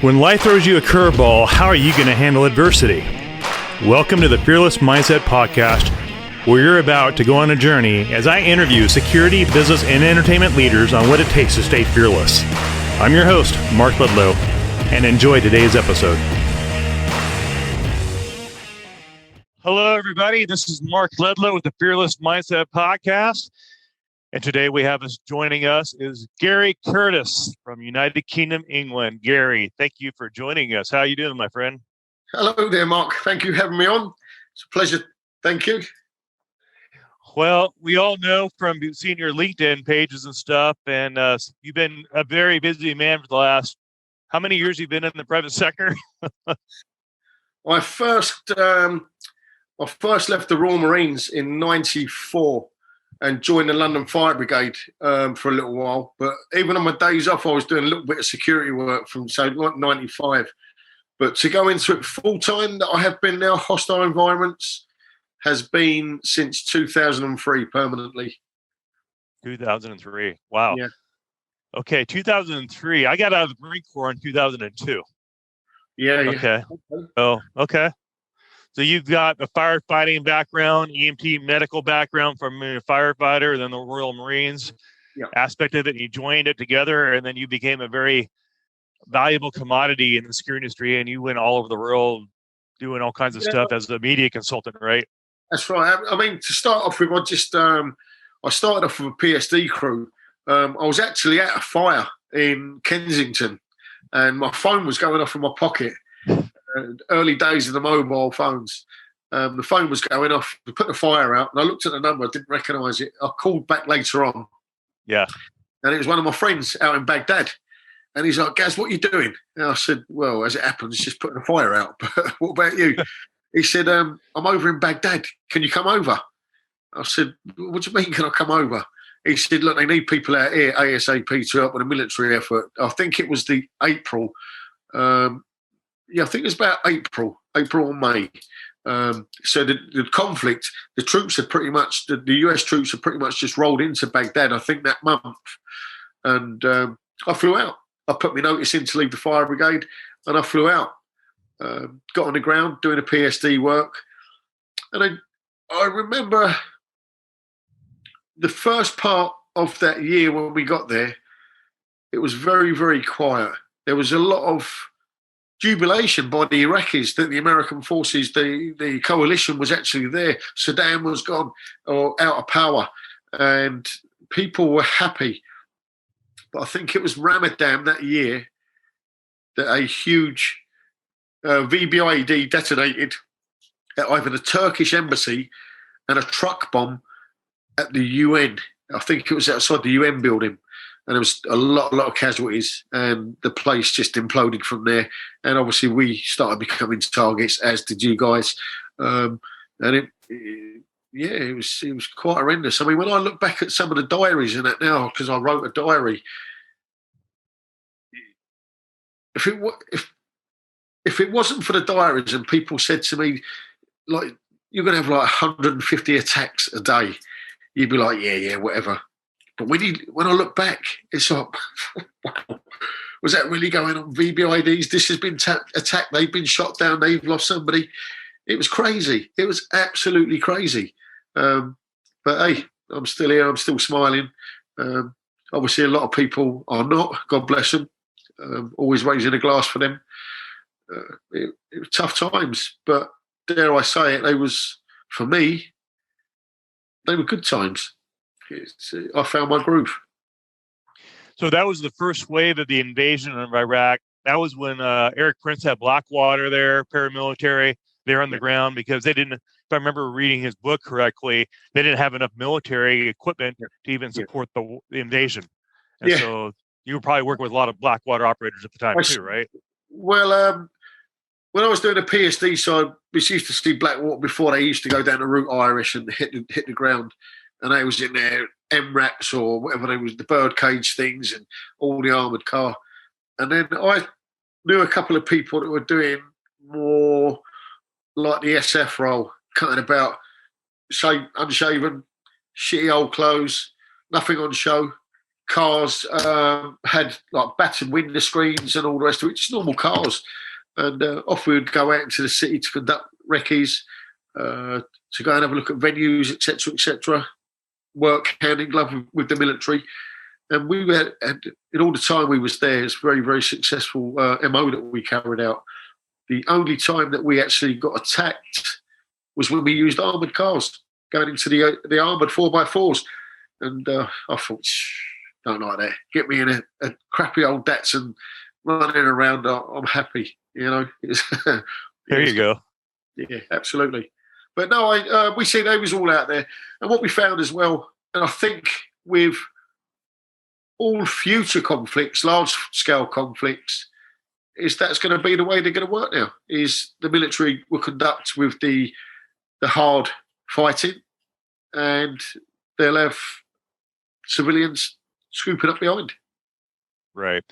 When life throws you a curveball, how are you going to handle adversity? Welcome to the Fearless Mindset Podcast, where you're about to go on a journey as I interview security, business, and entertainment leaders on what it takes to stay fearless. I'm your host, Mark Ledlow, and enjoy today's episode. Hello, everybody. This is Mark Ledlow with the Fearless Mindset Podcast. And today we have joining us is Garry Curtis from United Kingdom, England. Garry, thank you for joining us. How are you doing, my friend? Hello there, Mark. Thank you for having me on. It's a pleasure. Thank you. Well, we all know from seeing your LinkedIn pages and stuff, and you've been a very busy man for the last, how many years you've been in the private sector? I first left the Royal Marines in '94 and joined the London Fire Brigade for a little while. But even on my days off, I was doing a little bit of security work from, say, like '95. But to go into it full time, that I have been now, hostile environments, has been since 2003 permanently. 2003. Wow. Yeah. Okay, 2003. I got out of the Marine Corps in 2002. Yeah. Okay. Oh, okay. So you've got a firefighting background, EMT medical background from a firefighter, then the Royal Marines aspect of it. You joined it together, and then you became a very valuable commodity in the security industry, and you went all over the world doing all kinds of stuff as a media consultant, right? That's right. I mean, to start off with, I started off with a PSD crew. I was actually at a fire in Kensington, and my phone was going off in my pocket. Early days of the mobile phones. The phone was going off. We put the fire out, and I looked at the number. I didn't recognise it. I called back later on. Yeah. And it was one of my friends out in Baghdad. And he's like, "Gaz, what are you doing?" And I said, "Well, as it happens, just putting the fire out. But what about you?" He said, "I'm over in Baghdad. Can you come over?" I said, "What do you mean, can I come over?" He said, "Look, they need people out here ASAP to help with a military effort." I think it was the April. I think it was about April or May. So the conflict, the troops had pretty much, the US troops had pretty much just rolled into Baghdad, I think that month. And I flew out. I put my notice in to leave the fire brigade, and I flew out. Got on the ground doing a PSD work. And I remember the first part of that year when we got there, it was very, very quiet. There was a lot of jubilation by the Iraqis that the American forces, the coalition was actually there. Saddam was gone or out of power, and people were happy. But I think it was Ramadan that year that a huge VBIED detonated at either the Turkish embassy and a truck bomb at the UN. I think it was outside the UN building. And there was a lot of casualties, and the place just imploded from there. And obviously, we started becoming targets, as did you guys. And it was quite horrendous. I mean, when I look back at some of the diaries in that now, because I wrote a diary, if it wasn't for the diaries, and people said to me, like, "You're going to have like 150 attacks a day," you'd be like, "Yeah, whatever." But when I look back, it's like, wow, was that really going on? VBIEDs, this has been attacked, they've been shot down, they've lost somebody. It was crazy. It was absolutely crazy. But hey, I'm still here, I'm still smiling. Obviously, a lot of people are not, God bless them. Always raising a glass for them. It was tough times, but dare I say it, for me, they were good times. I found my groove. So that was the first wave of the invasion of Iraq. That was when Eric Prince had Blackwater there, paramilitary, there on the ground, because they didn't, if I remember reading his book correctly, they didn't have enough military equipment to even support the invasion. And so you were probably working with a lot of Blackwater operators at the time too, right? Well, when I was doing the PSD side, we used to see Blackwater before. They used to go down the Route Irish and hit the ground. And they was in their MRAPs or whatever they was, the birdcage things and all the armoured car. And then I knew a couple of people that were doing more like the SF role, cutting about, unshaven, shitty old clothes, nothing on show, cars had like battered window screens and all the rest of it, just normal cars. And off we would go out into the city to conduct recce's, to go and have a look at venues, etc., work hand in glove with the military. And we were, and in all the time we was there, it's very, very successful MO that we carried out. The only time that we actually got attacked was when we used armoured cars, going into the armoured 4x4s. And I thought, don't like that. Get me in a crappy old Datsun running around, I'm happy, you know. There you go. Yeah, absolutely. But no, we see they was all out there. And what we found as well, and I think with all future conflicts, large-scale conflicts, is that's going to be the way they're going to work now, is the military will conduct with the hard fighting, and they'll have civilians scooping up behind. Right.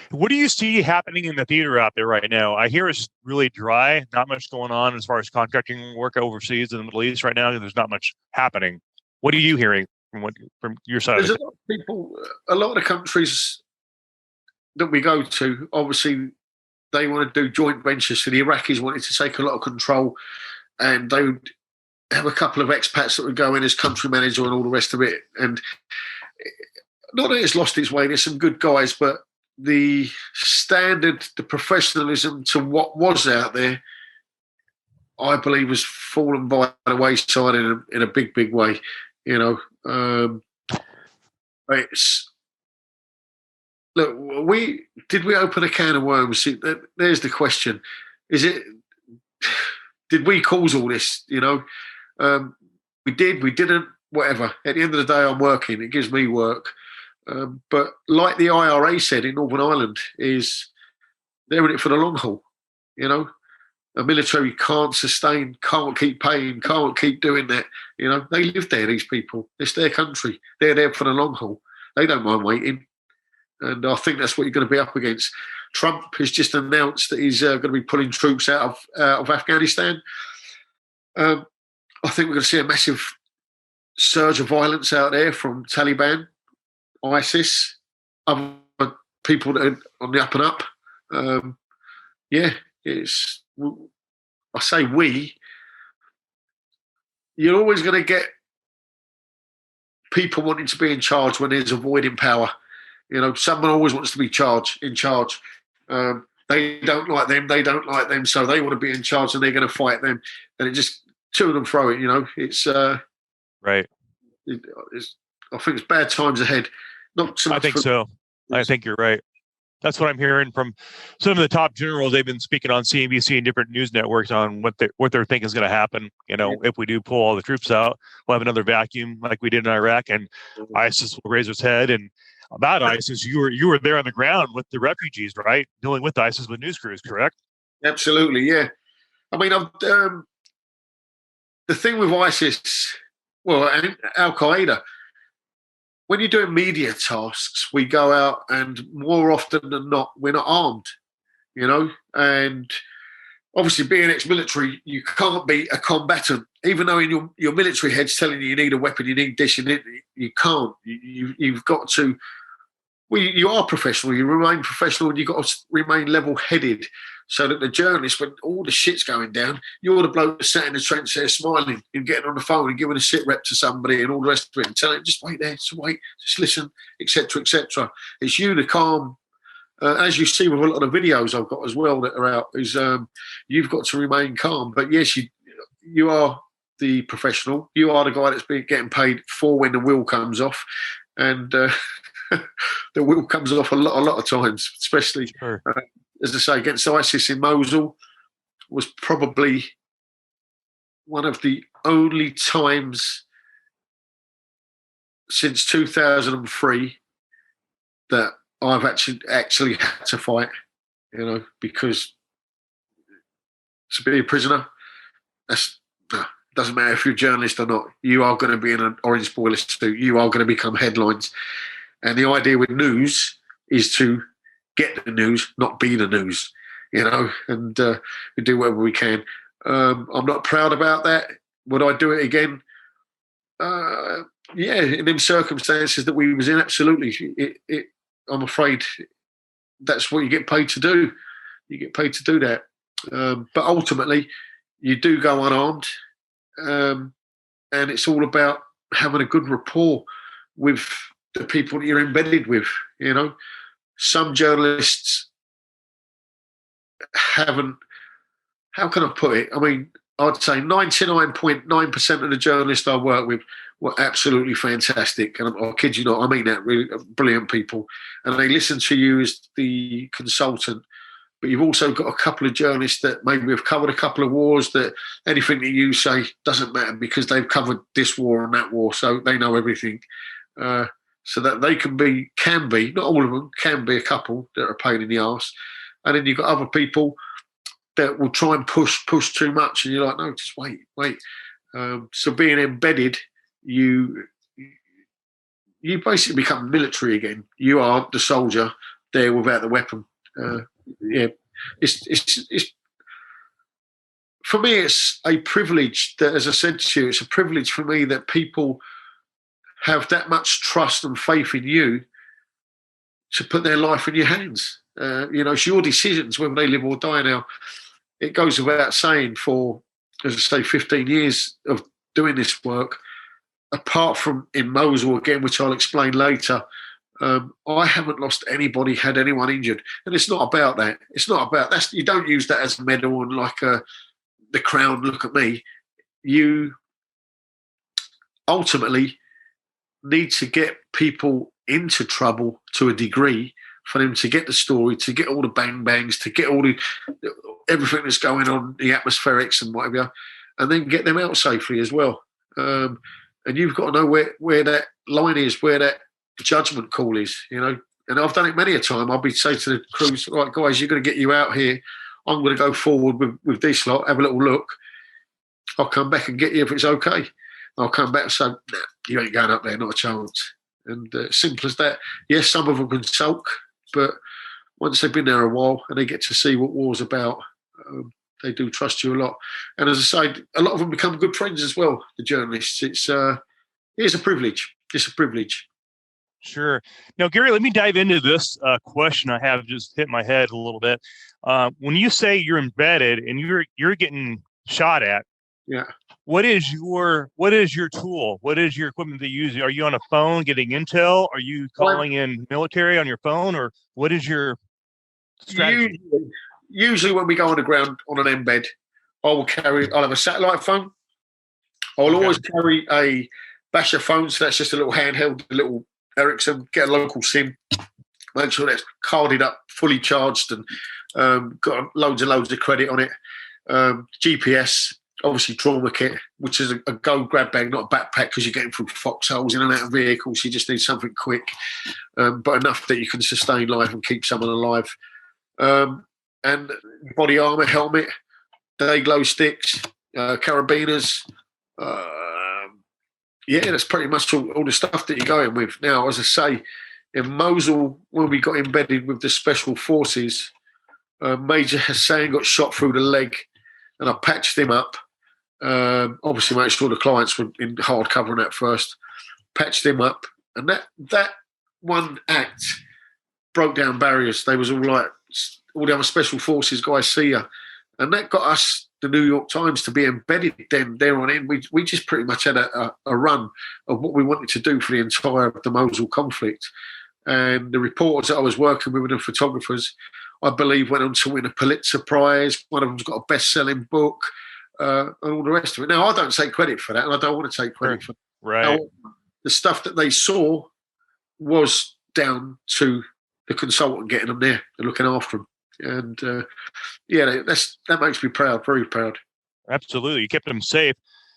What do you see happening in the theater out there right now? I hear it's really dry, not much going on as far as contracting work overseas in the Middle East right now. There's not much happening. What are you hearing from your side? There's a lot of people, a lot of the countries that we go to, obviously they want to do joint ventures. So the Iraqis wanted to take a lot of control, and they would have a couple of expats that would go in as country manager and all the rest of it. And not that it's lost its way, there's some good guys, but the standard, the professionalism to what was out there, I believe has fallen by the wayside in a big, big way. You know, it's look. We open a can of worms? See, there's the question: is it? Did we cause all this? You know, we did. We didn't. Whatever. At the end of the day, I'm working. It gives me work. But like the IRA said in Northern Ireland, is they're in it for the long haul. You know, a military can't sustain, can't keep paying, can't keep doing that. You know, they live there, these people. It's their country. They're there for the long haul. They don't mind waiting. And I think that's what you're going to be up against. Trump has just announced that he's going to be pulling troops out of Afghanistan. I think we're going to see a massive surge of violence out there from Taliban, ISIS, other people that are on the up and up. It's. I say we. You're always going to get people wanting to be in charge when there's a void in power. You know, someone always wants to be in charge. They don't like them. They don't like them, so they want to be in charge, and they're going to fight them. And it just to and fro. You know, it's right. I think it's bad times ahead. Not so much. I think so. I think you're right. That's what I'm hearing from some of the top generals. They've been speaking on CNBC and different news networks on what they're thinking is going to happen. You know, if we do pull all the troops out, we'll have another vacuum like we did in Iraq, and ISIS will raise its head. And about ISIS, you were there on the ground with the refugees, right? Dealing with ISIS with news crews, correct? Absolutely, yeah. I mean, the thing with ISIS, well, and Al Qaeda. When you're doing media tasks, we go out and more often than not, we're not armed, you know? And obviously being ex-military, you can't be a combatant. Even though in your military head's telling you need a weapon, you need this, you can't. You've got to... Well, you are professional. You remain professional, and you've got to remain level-headed so that the journalist, when all the shit's going down, you're the bloke that's sat in the trench there smiling and getting on the phone and giving a sit rep to somebody and all the rest of it and telling them, just wait there, just wait, just listen, etc., etc. It's you, the calm. As you see with a lot of the videos I've got as well that are out, is you've got to remain calm. But yes, you are the professional. You are the guy that's getting paid for when the wheel comes off. And... the wheel comes off a lot of times, especially, sure. As I say, against ISIS in Mosul was probably one of the only times since 2003 that I've actually had to fight, you know, because to be a prisoner, doesn't matter if you're a journalist or not, you are going to be in an orange boiler suit, you are going to become headlines. And the idea with news is to get the news, not be the news, you know, and we do whatever we can. I'm not proud about that. Would I do it again? I yeah, in them circumstances that we was in, absolutely. I'm afraid that's what you get paid to do. You get paid to do that. But ultimately, you do go unarmed, and it's all about having a good rapport with the people that you're embedded with. You know, some journalists haven't. How can I put it? I mean, I'd say 99.9% of the journalists I work with were absolutely fantastic. And I kid you not, I mean that, really brilliant people. And they listen to you as the consultant. But you've also got a couple of journalists that maybe have covered a couple of wars that anything that you say doesn't matter because they've covered this war and that war. So they know everything. So that they can be, not all of them, can be a couple that are a pain in the arse. And then you've got other people that will try and push too much, and you're like, no, just wait. So being embedded, you basically become military again. You are the soldier there without the weapon. Yeah, it's for me, it's a privilege that, as I said to you, it's a privilege for me that people have that much trust and faith in you to put their life in your hands. It's your decisions whether they live or die. Now, it goes without saying, for, as I say, 15 years of doing this work, apart from in Mosul again, which I'll explain later, I haven't lost anybody, had anyone injured. And it's not about that. It's not about that. You don't use that as a medal and like the crown, look at me. You ultimately need to get people into trouble to a degree for them to get the story, to get all the bang bangs, to get all the everything that's going on, the atmospherics and whatever, and then get them out safely as well. And you've got to know where that line is, where that judgment call is, And I've done it many a time. I'll be saying to the crews, right, guys, you're going to get you out here. I'm going to go forward with this lot, have a little look. I'll come back and get you if it's okay. I'll come back and say, nah, you ain't going up there, not a chance. And simple as that. Yes, some of them can sulk, but once they've been there a while and they get to see what war's about, they do trust you a lot. And as I say, a lot of them become good friends as well, the journalists. It's a privilege. It's a privilege. Sure. Now, Garry, let me dive into this question I have just hit my head a little bit. When you say you're embedded and you're getting shot at, yeah. What is your tool? What is your equipment that you use? Are you on a phone getting intel? Are you calling in military on your phone, or what is your strategy? Usually when we go on the ground on an embed, I'll have a satellite phone. I'll always carry a basher phone, so that's just a little handheld, a little Ericsson. Get a local SIM, make sure that's carded up, fully charged, and got loads and loads of credit on it. GPS. Obviously, trauma kit, which is a go grab bag, not a backpack, because you're getting through foxholes in and out of vehicles. You just need something quick, but enough that you can sustain life and keep someone alive. And body armor, helmet, day glow sticks, carabiners. That's pretty much all the stuff that you're going with. Now, as I say, in Mosul, when we got embedded with the special forces, Major Hassan got shot through the leg, and I patched him up. Obviously, make sure the clients were in hard cover at first. Patched him up, and that one act broke down barriers. They was all like, all the other special forces guys see you, and that got us, the New York Times, to be embedded then there on in. We just pretty much had a run of what we wanted to do for the entire of the Mosul conflict. And the reporters that I was working with and the photographers, I believe, went on to win a Pulitzer Prize. One of them's got a best-selling book, and all the rest of it. Now, I don't take credit for that, and I don't want to take credit for that. Right. Now, the stuff that they saw was down to the consultant getting them there and looking after them. And, that makes me proud, very proud. Absolutely. You kept them safe.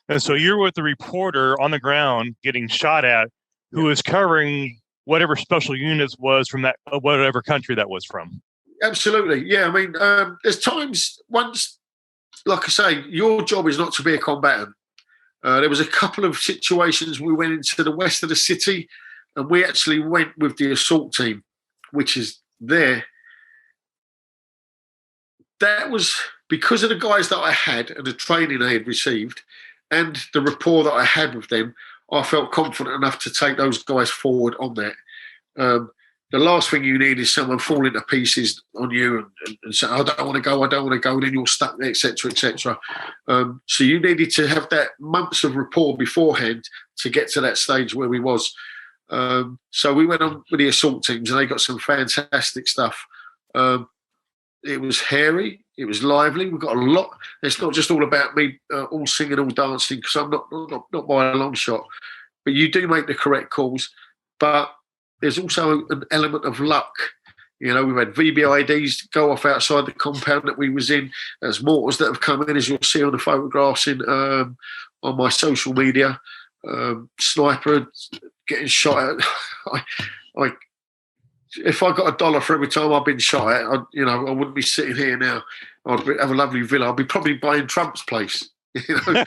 And so you're with the reporter on the ground getting shot at, who is covering whatever special units was from that, whatever country that was from. Absolutely. Yeah. I mean, there's times once, like I say, your job is not to be a combatant. There was a couple of situations we went into the west of the city, and we actually went with the assault team, which is there. That was because of the guys that I had and the training I had received and the rapport that I had with them. I felt confident enough to take those guys forward on that. The last thing you need is someone falling to pieces on you and say, I don't want to go, then you're stuck there, etc., etc. So you needed to have that months of rapport beforehand to get to that stage where we was. So we went on with the assault teams and they got some fantastic stuff. It was hairy. It was lively. We got a lot. It's not just all about me all singing, all dancing, because I'm not by a long shot. But you do make the correct calls. But there's also an element of luck. You know, we've had VBIDs go off outside the compound that we was in. There's mortars that have come in, as you'll see on the photographs on my social media. Sniper getting shot at. If I got $1 for every time I've been shot at, I wouldn't be sitting here now. I'd have a lovely villa. I'd be probably buying Trump's place. You know?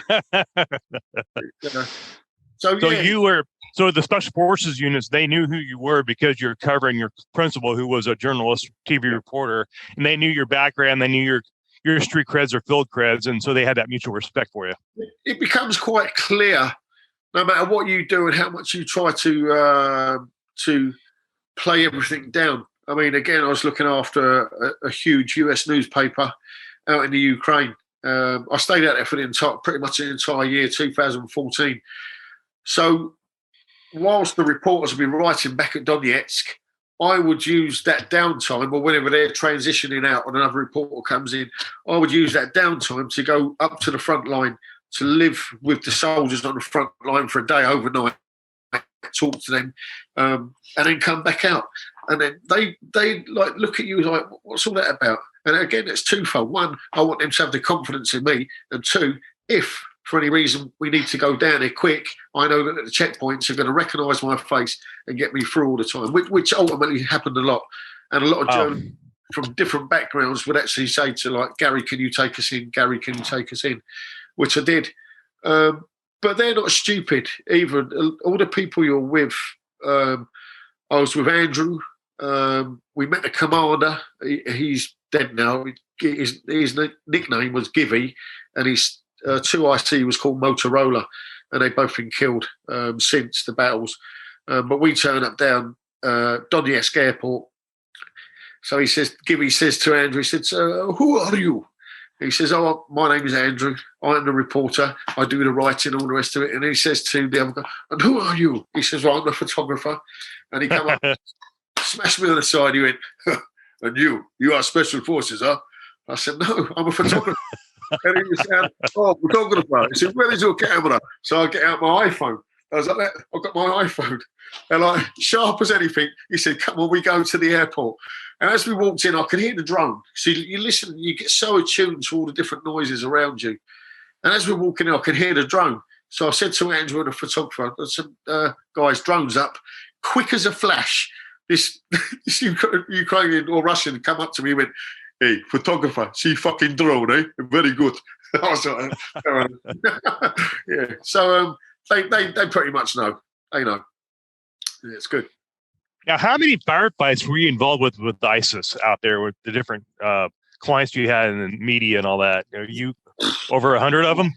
So the special forces units, they knew who you were because you're covering your principal, who was a journalist, TV reporter, and they knew your background. They knew your street creds or field creds, and so they had that mutual respect for you. It becomes quite clear, no matter what you do and how much you try to play everything down. I mean, again, I was looking after a huge US newspaper out in the Ukraine. I stayed out there for pretty much the entire year, 2014. So whilst the reporters would be writing back at Donetsk, I would use that downtime, or whenever they're transitioning out and another reporter comes in, I would use that downtime to go up to the front line, to live with the soldiers on the front line for a day overnight, talk to them, and then come back out. And then they like look at you like, what's all that about? And again, it's twofold. One, I want them to have the confidence in me. And two, if for any reason we need to go down there quick, I know that the checkpoints are going to recognise my face and get me through all the time, which ultimately happened a lot. And a lot of journalists from different backgrounds would actually say to, like, Garry, can you take us in? Garry, can you take us in? Which I did. But they're not stupid either. All the people you're with, I was with Andrew. We met the commander. He's dead now. His nickname was Givy, and his 2IC was called Motorola, and they've both been killed since the battles. But we turn up down Donetsk airport. So Givy says to Andrew, he said, so, who are you? He says, oh, my name is Andrew. I'm the reporter. I do the writing, all the rest of it. And he says to the other guy, and who are you? He says, well, I'm the photographer. And he come up, smashed me on the side. He went, and you are special forces, huh? I said, no, I'm a photographer. And he was saying, oh, photographer. He said, where is your camera? So I get out my iPhone. I was like, I've got my iPhone. And like, sharp as anything, he said, come on, we go to the airport. And as we walked in, I could hear the drone. So you listen, you get so attuned to all the different noises around you. And as we're walking in, I could hear the drone. So I said to Andrew, the photographer, I said, guys, drone's up. Quick as a flash, this Ukrainian or Russian come up to me and went, hey, photographer, see fucking drone, eh? Very good. I was like, yeah. So they pretty much know. They know. Yeah, it's good. Now, how many firefights were you involved with ISIS out there with the different clients you had in the media and all that? Are you over 100 of them?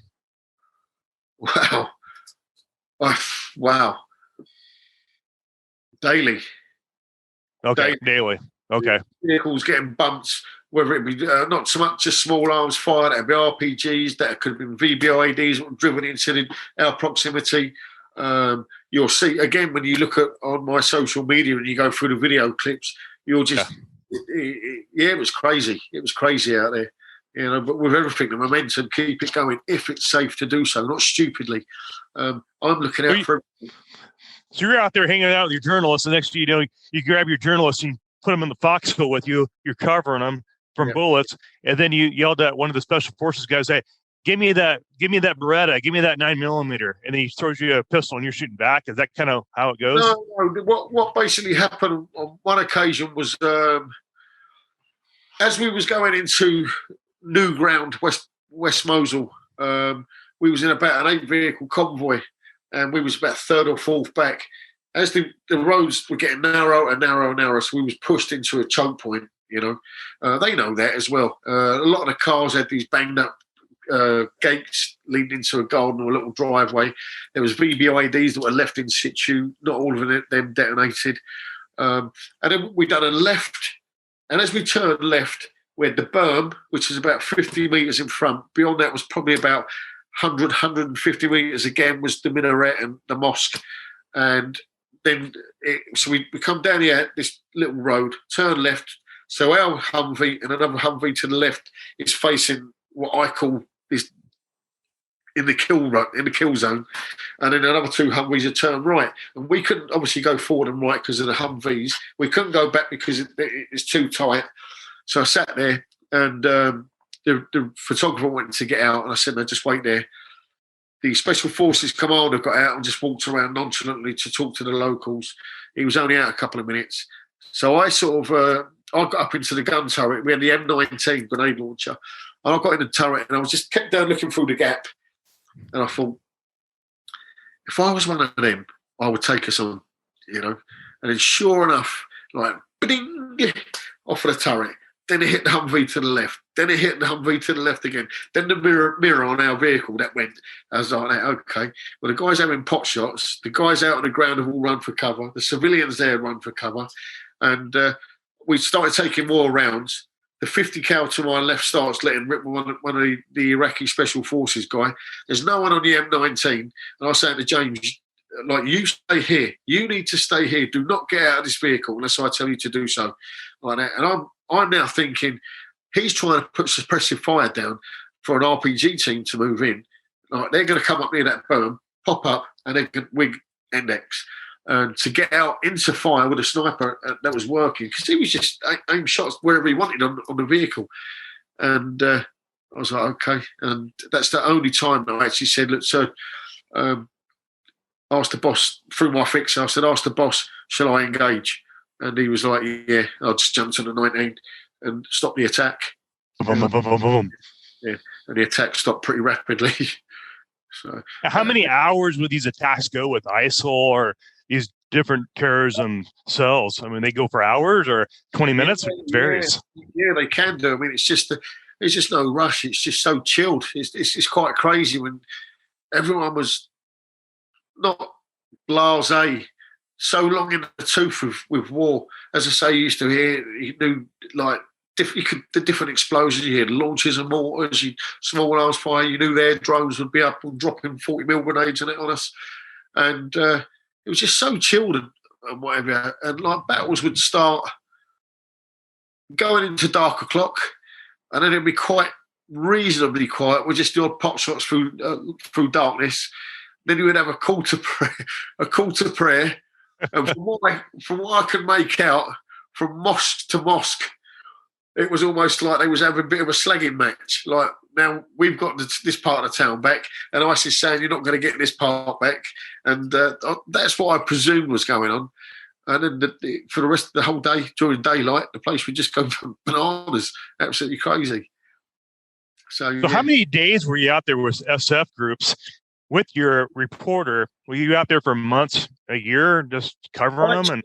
Wow. Wow. Daily. Okay, daily. Okay. Vehicles getting bumped, whether it be not so much just small arms fire, that would be RPGs, that could have been VBIDs driven into our proximity. You'll see, again, when you look on my social media and you go through the video clips, you'll just, it was crazy. It was crazy out there. You know, but with everything, the momentum, keep it going if it's safe to do so, not stupidly. I'm looking out for everything. So you're out there hanging out with your journalists, and next thing you know, you grab your journalists and put them in the foxhole with you. You're covering them from bullets, and then you yelled at one of the special forces guys, "Hey, give me that Beretta, give me that 9mm," and then he throws you a pistol and you're shooting back. Is that kind of how it goes? No. What basically happened on one occasion was as we was going into new ground, West Mosul, we was in about an 8-vehicle convoy, and we was about third or fourth back. As the roads were getting narrow and narrow and narrow, so we was pushed into a choke point. You know, they know that as well. A lot of the cars had these banged up gates leading into a garden or a little driveway. There was VBIDs that were left in situ. Not all of them detonated. And then we done a left. And as we turned left, we had the berm, which is about 50 metres in front. Beyond that was probably about 100, 150 metres again was the minaret and the mosque. And then, so we come down here, this little road, turn left. So our Humvee and another Humvee to the left is facing what I call is in the kill zone, and then another two Humvees are turned right. And we couldn't obviously go forward and right because of the Humvees. We couldn't go back because it's too tight. So I sat there, and the photographer wanted to get out, and I said, "No, just wait there." The Special Forces commander got out and just walked around nonchalantly to talk to the locals. He was only out a couple of minutes. So I sort of, I got up into the gun turret. We had the M19 grenade launcher. And I got in the turret and I was just kept down looking through the gap. And I thought, if I was one of them, I would take us on, you know. And then sure enough, like, bing, off of the turret. Then it hit the Humvee to the left. Then it hit the Humvee to the left again. Then the mirror on our vehicle, that went. I was like, okay. Well, the guys having pot shots, the guys out on the ground have all run for cover. The civilians there run for cover. And we started taking more rounds. The 50 cal to my left starts letting rip one of the Iraqi Special Forces guy. There's no one on the M19. And I was saying to James, like, you stay here. You need to stay here. Do not get out of this vehicle unless I tell you to do so. Like that. And I'm now thinking he's trying to put suppressive fire down for an RPG team to move in. Like, they're going to come up near that berm, pop up, and they can wig index. And to get out into fire with a sniper that was working, because he was just aiming shots wherever he wanted on the vehicle. And I was like, okay. And that's the only time I actually said, look, sir, asked the boss through my fixer. I said, ask the boss, shall I engage? And he was like, yeah. I just jumped on the 19 and stopped the attack. Boom, boom, boom, boom. Yeah, and the attack stopped pretty rapidly. So, how many hours would these attacks go with ISIL or these different terrorism cells? I mean, they go for hours or 20 minutes? It varies. Yeah, they can do. I mean, it's just there's just no rush. It's just so chilled. It's quite crazy when everyone was not blasé, so long in the tooth with war. As I say, you used to hear, you knew, like, the different explosions. You heard launches of mortars, small arms fire. You knew their drones would be up and dropping 40mm grenades on us. And it was just so chilled and whatever. And like battles would start going into dark o'clock, and then it'd be quite reasonably quiet. We'd just do a pot shots through darkness. Then you would have a call to prayer. And from what I could make out, from mosque to mosque, it was almost like they was having a bit of a slagging match. Like, now we've got this part of the town back, and ISIS saying you're not going to get this part back. And that's what I presumed was going on. And then for the rest of the whole day, during daylight, the place would just go bananas. Absolutely crazy. So yeah. How many days were you out there with SF groups with your reporter? Were you out there for months, a year, just covering them?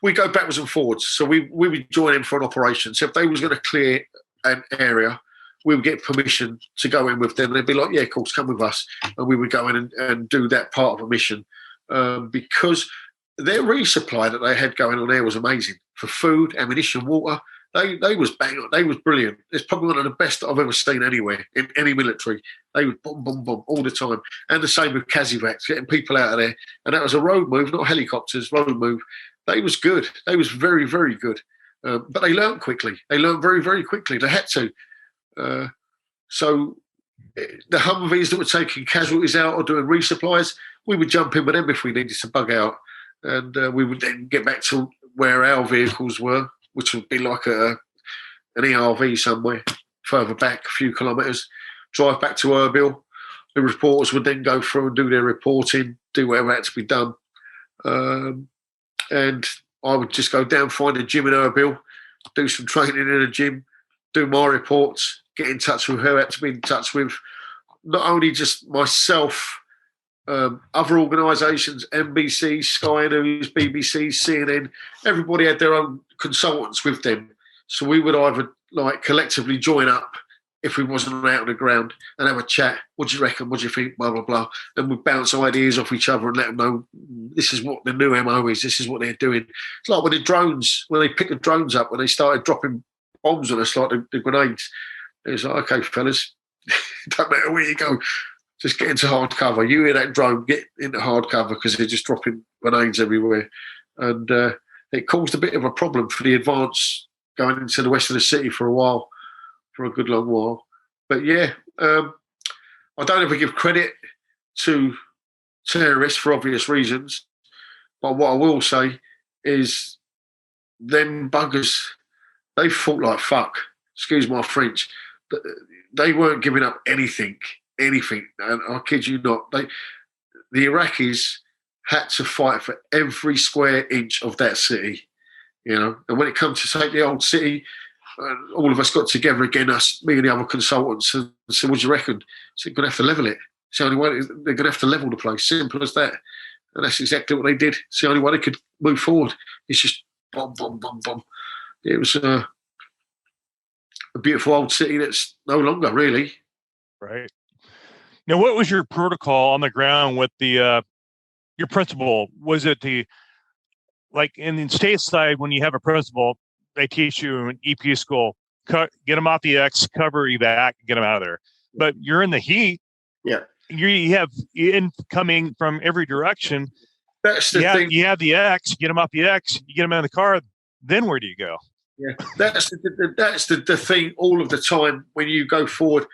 We go backwards and forwards. So we would join in for an operation. So if they was going to clear an area, we would get permission to go in with them. They'd be like, yeah, of course, come with us. And we would go in and do that part of a mission. Because their resupply that they had going on there was amazing. For food, ammunition, water, they was bang on. They was brilliant. It's probably one of the best that I've ever seen anywhere in any military. They would boom, boom, boom all the time. And the same with Kazivacs, getting people out of there. And that was a road move, not helicopters, road move. They was good. They was very, very good. But they learned quickly. They learned very, very quickly. They had to. So the Humvees that were taking casualties out or doing resupplies, we would jump in with them if we needed to bug out. And we would then get back to where our vehicles were, which would be like an ERV somewhere further back, a few kilometres, drive back to Erbil. The reporters would then go through and do their reporting, do whatever had to be done. And I would just go down, find a gym in Erbil, do some training in a gym, do my reports, get in touch with who I had to be in touch with. Not only just myself, other organisations, NBC, Sky News, BBC, CNN, everybody had their own consultants with them. So we would either like collectively join up if we wasn't out on the ground and have a chat. What do you reckon? What do you think? Blah, blah, blah. And we'd bounce ideas off each other and let them know this is what the new MO is. This is what they're doing. It's like when they picked the drones up, when they started dropping bombs on us, like the grenades. It was like, okay, fellas, don't matter where you go, just get into hard cover. You hear that drone, get into hard cover because they're just dropping grenades everywhere. And it caused a bit of a problem for the advance going into the west of the city for a while. For a good long while. But yeah, I don't ever give credit to terrorists for obvious reasons. But what I will say is them buggers, they fought like fuck. Excuse my French. They weren't giving up anything. And I kid you not. The Iraqis had to fight for every square inch of that city. And when it comes to take the old city, all of us got together again, me and the other consultants, and said, what do you reckon? So they're going to have to level it. It's the only way. They're going to have to level the place. Simple as that. And that's exactly what they did. It's the only way they could move forward. It's just bomb, bomb, bomb, bomb. It was a beautiful old city that's no longer, really. Right. Now, what was your protocol on the ground with your principal? Was it like in the stateside, when you have a principal, they teach you in EP school, get them off the X, cover evac, get them out of there. But you're in the heat. Yeah. You have incoming from every direction. That's the thing. You have the X, get them off the X, you get them out of the car. Then where do you go? Yeah. That's the thing all of the time when you go forward.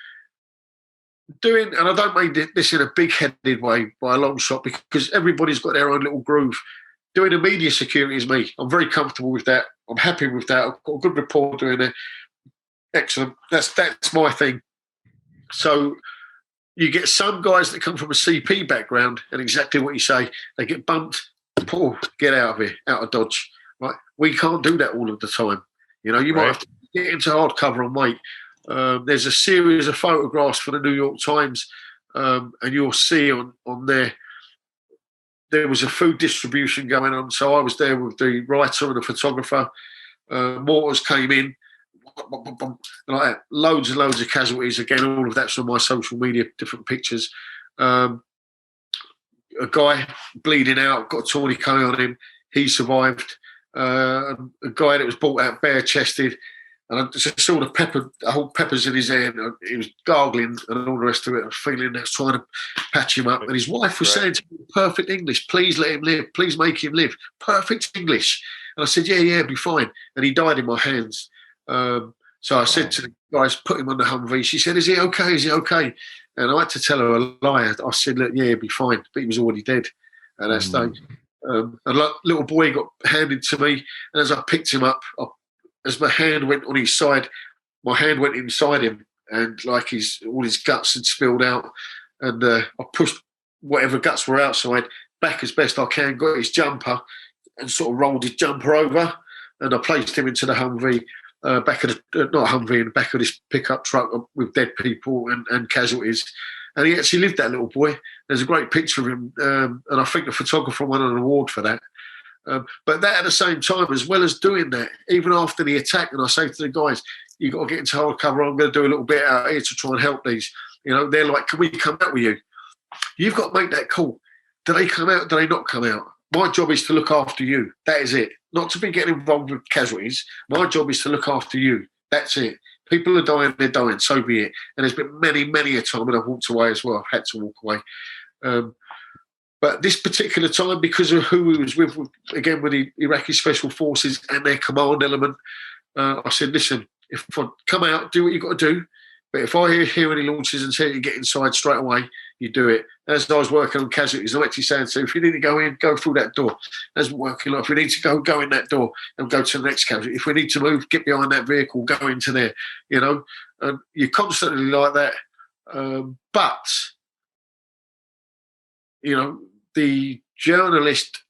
And I don't mean this in a big-headed way by a long shot, because everybody's got their own little groove. Doing immediate security is me. I'm very comfortable with that. I'm happy with that. I've got a good rapport doing it. Excellent. That's my thing. So you get some guys that come from a CP background, and exactly what you say, they get bumped, get out of here, out of Dodge. Right? We can't do that all of the time. You might have to get into hard cover and wait. There's a series of photographs for the New York Times, and you'll see on there was a food distribution going on. So I was there with the writer and the photographer. Mortars came in, like that. Loads and loads of casualties. Again, all of that's on my social media, different pictures. A guy bleeding out, got a tourniquet on him. He survived. A guy that was brought out bare-chested. And I just saw the whole peppers in his hand. He was gargling and all the rest of it. I was feeling that, trying to patch him up. And his wife was saying to me, perfect English, please let him live. Please make him live. Perfect English. And I said, yeah, it'll be fine. And he died in my hands. So I said to the guys, put him on the Humvee. She said, is he okay? Is he okay? And I had to tell her a lie. I said, look, yeah, it'll be fine. But he was already dead at that stage. And a little boy got handed to me. And as I picked him up, as my hand went on his side, my hand went inside him, and like all his guts had spilled out. And I pushed whatever guts were outside back as best I can, got his jumper and sort of rolled his jumper over, and I placed him into the Humvee, back of the, not Humvee, in the back of this pickup truck with dead people and casualties. And he actually lived, that little boy. There's a great picture of him, and I think the photographer won an award for that. But that at the same time, as well as doing that, even after the attack, and I say to the guys, you've got to get into hard cover. I'm going to do a little bit out here to try and help these. They're like, can we come out with you? You've got to make that call. Do they come out? Do they not come out? My job is to look after you. That is it. Not to be getting involved with casualties. My job is to look after you. That's it. People are dying, they're dying, so be it. And there's been many, many a time when I've walked away as well. I've had to walk away. But this particular time, because of who we was with again, with the Iraqi Special Forces and their command element, I said, listen, if I come out, do what you've got to do. But if I hear any launches and tell you to get inside straight away, you do it. As I was working on casualties, I'm actually saying, so if you need to go in, go through that door. As we're working, if we need to go in that door and go to the next casualty. If we need to move, get behind that vehicle, go into there, And you're constantly like that. But the journalist,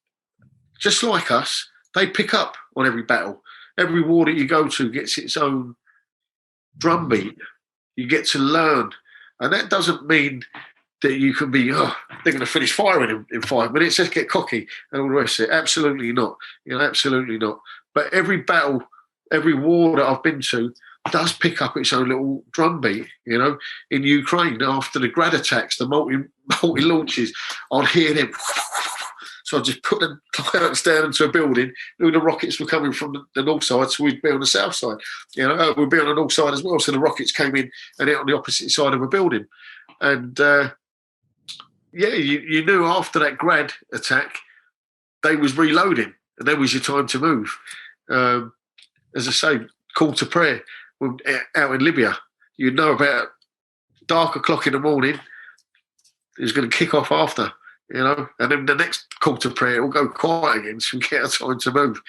just like us, they pick up on every battle. Every war that you go to gets its own drumbeat. You get to learn. And that doesn't mean that you can be, they're going to finish firing in 5 minutes, let's get cocky and all the rest of it. Absolutely not. Absolutely not. But every battle, every war that I've been to, does pick up its own little drumbeat. In Ukraine after the Grad attacks, the multi launches, I'd hear them. So I just put the pilots down into a building. The rockets were coming from the north side, so we'd be on the south side. We'd be on the north side as well. So the rockets came in and out on the opposite side of a building. And you knew after that Grad attack, they was reloading, and that was your time to move. As I say, call to prayer out in Libya. You'd know about dark o'clock in the morning. It was going to kick off after. And then the next call to prayer will go quiet again, so we get our time to move.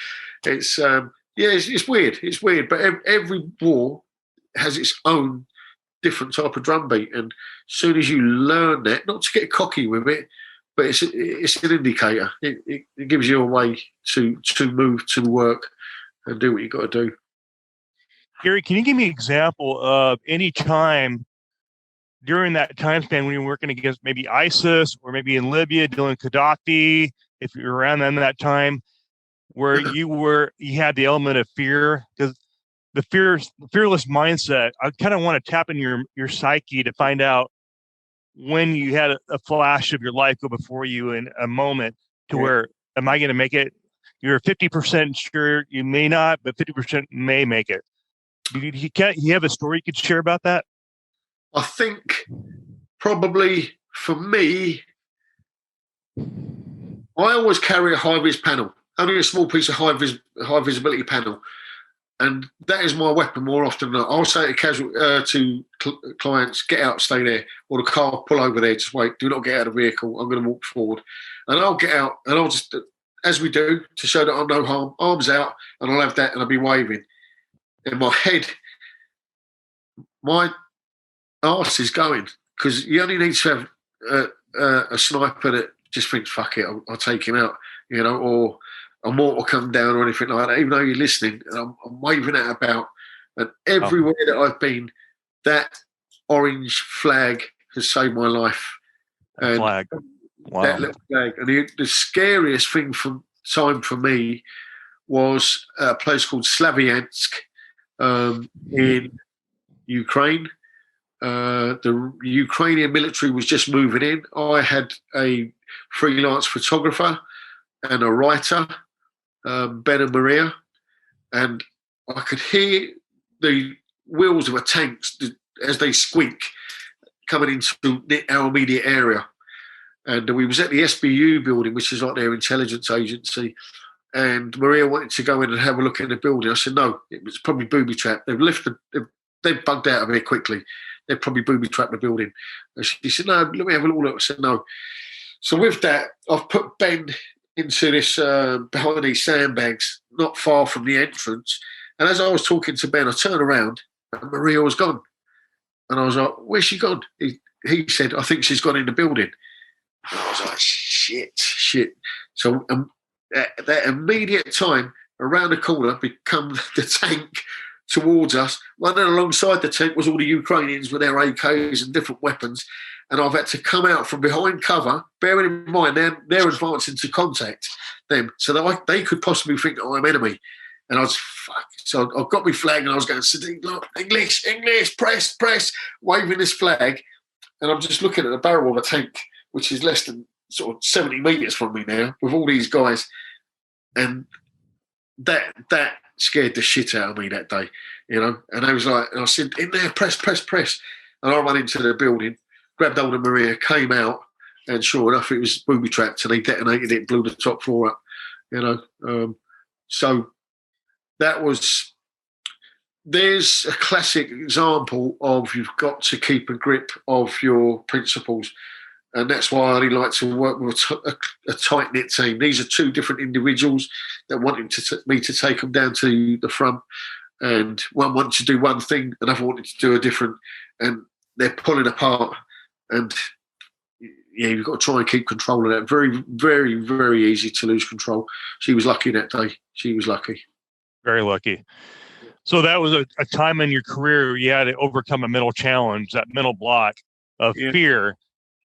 It's it's weird. It's weird, but every war has its own different type of drumbeat, and as soon as you learn that, not to get cocky with it, but it's an indicator. It gives you a way to move, to work, and do what you got to do. Garry, can you give me an example of any time during that time span when you were working against maybe ISIS or maybe in Libya dealing with Gaddafi, if you're around them that time, where you had the element of fear? Because the fearless mindset, I kind of want to tap in your psyche to find out when you had a flash of your life go before you in a moment to where, am I going to make it? You're 50% sure you may not, but 50% may make it. You have a story you could share about that? I think probably for me, I always carry a high-vis panel, only a small piece of high visibility panel. And that is my weapon more often than not. I'll say to clients, get out, stay there, or the car, pull over there, just wait, do not get out of the vehicle, I'm going to walk forward. And I'll get out, and I'll just, as we do, to show that I'm no harm, arms out, and I'll have that, and I'll be waving. In my head, my arse is going, because you only need to have a sniper that just thinks, fuck it, I'll take him out, or a mortar come down or anything like that, even though you're listening, and I'm waving that about. And everywhere that I've been, that orange flag has saved my life. And flag. Wow. That little flag. And the scariest thing for me was a place called Slaviansk in Ukraine. The Ukrainian military was just moving in. I had a freelance photographer and a writer, Ben and Maria, and I could hear the wheels of a tank as they squeak coming into our immediate area. And we was at the SBU building, which is like their intelligence agency, and Maria wanted to go in and have a look in the building. I said, no, it was probably booby trapped. They've bugged out of here quickly. They've probably booby trapped the building. And she said, no, let me have a little look. I said, no. So with that, I've put Ben into this behind these sandbags, not far from the entrance. And as I was talking to Ben, I turned around and Maria was gone. And I was like, where's she gone? He said, I think she's gone in the building. And I was like, shit. So at that immediate time, around the corner, become the tank towards us. Running alongside the tank was all the Ukrainians with their AKs and different weapons. And I've had to come out from behind cover, bearing in mind they're advancing to contact them, so that they could possibly think that I'm enemy. And I was, fuck. So I got my flag and I was going, look, English, press, waving this flag. And I'm just looking at the barrel of a tank, which is less than sort of 70 metres from me now, with all these guys. And that scared the shit out of me that day, And I was like, and I said, in there, press. And I ran into the building, grabbed hold of Maria, came out, and sure enough, it was booby trapped, and they detonated it, blew the top floor up, So that was. There's a classic example of you've got to keep a grip of your principles, and that's why I only like to work with a tight knit team. These are two different individuals that wanted me to take them down to the front, and one wanted to do one thing, another wanted to do a different, and they're pulling apart. And yeah, you've got to try and keep control of that. Very, very, very easy to lose control. She was lucky that day. She was lucky. Very lucky. So that was a time in your career where you had to overcome a mental challenge, that mental block of fear,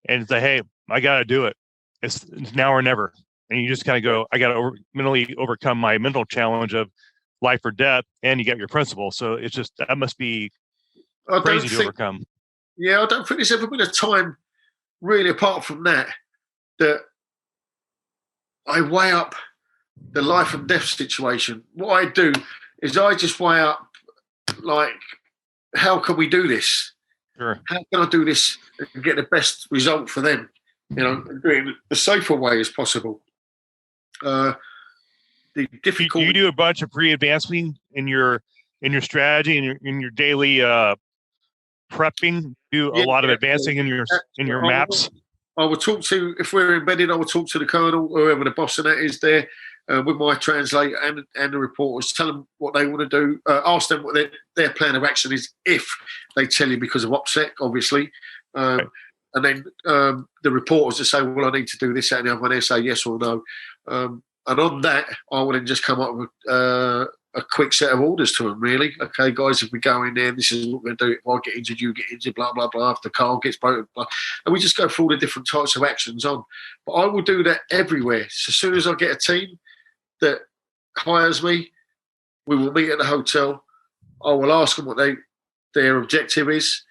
and say, hey, I got to do it. It's now or never. And you just kind of go, I got to mentally overcome my mental challenge of life or death, and you got your principal. So it's just that must be crazy to overcome. Yeah, I don't think there's ever been a time, really, apart from that I weigh up the life and death situation. What I do is I just weigh up, like, how can we do this? Sure. How can I do this and get the best result for them? Do it in the safer way as possible. The difficult. You do a bunch of pre-advancing in your strategy and in your daily prepping. Do a lot of advancing in your maps. I would talk to, if we're embedded, I would talk to the colonel, whoever the boss of that is there, with my translator and the reporters, tell them what they want to do, ask them what their plan of action is if they tell you because of OPSEC, obviously. Right. And then the reporters will say, well, I need to do this, that, and the other, and they say yes or no. And on that, I would then just come up with a quick set of orders to them, really. Okay, guys, if we go in there, this is what we're going to do. If I get injured, you get injured, blah, blah, blah. If the car gets broken, blah. And we just go through all the different types of actions on. But I will do that everywhere. So as soon as I get a team that hires me, we will meet at the hotel. I will ask them what their objective is,